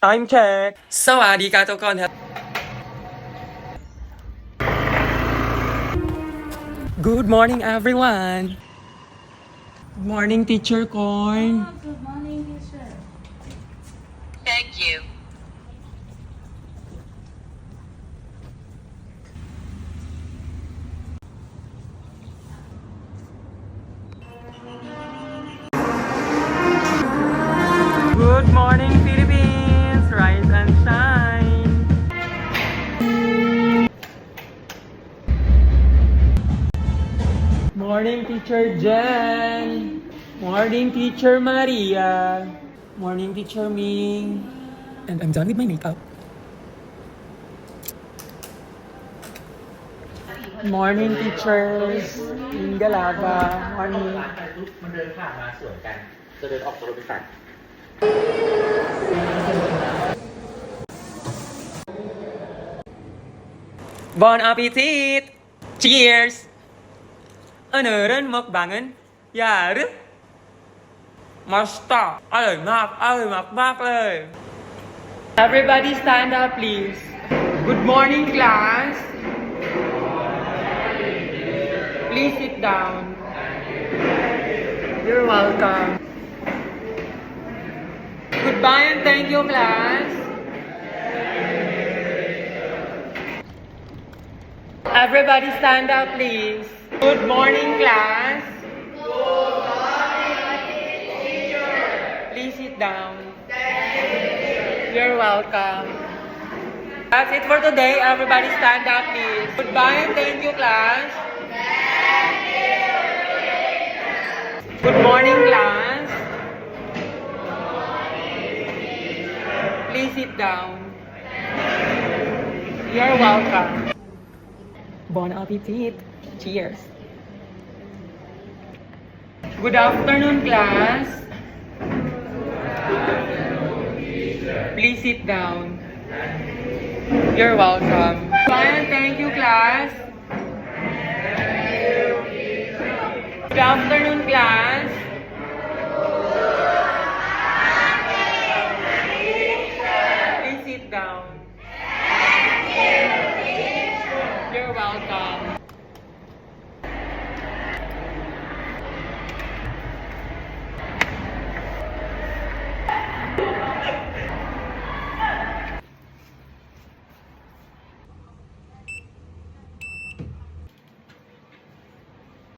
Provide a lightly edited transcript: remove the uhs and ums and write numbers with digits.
Time check สวัสดีครับทุกคนครับ Good morning everyone Good morning teacher Corn Good morning, teacher. Thank you. Good morning Philippines Rise and shine Morning teacher Jen Morning teacher Maria Morning teacher Ming And I'm done with my makeup Morning teachers Ingalaga Morning มันเดินผ่านมาสวนกัน จะเดินออกจากรถไฟฟ้า Bon appetit! Cheers! O늘은 먹방은 야르? 맛있다! อร่อยมากเลย Everybody stand up please. Good morning class. Please sit down. You're welcome. Goodbye and thank you class. Everybody stand up please. Good morning class. Good morning teacher. Please sit down. You're welcome. That's it for today. Everybody stand up please. Goodbye and thank you class. Good morning class. Please sit down. You're welcome. Bon appetit. Cheers. Good afternoon, class. Please sit down. You're welcome. Bye and thank you, class. Good afternoon, class.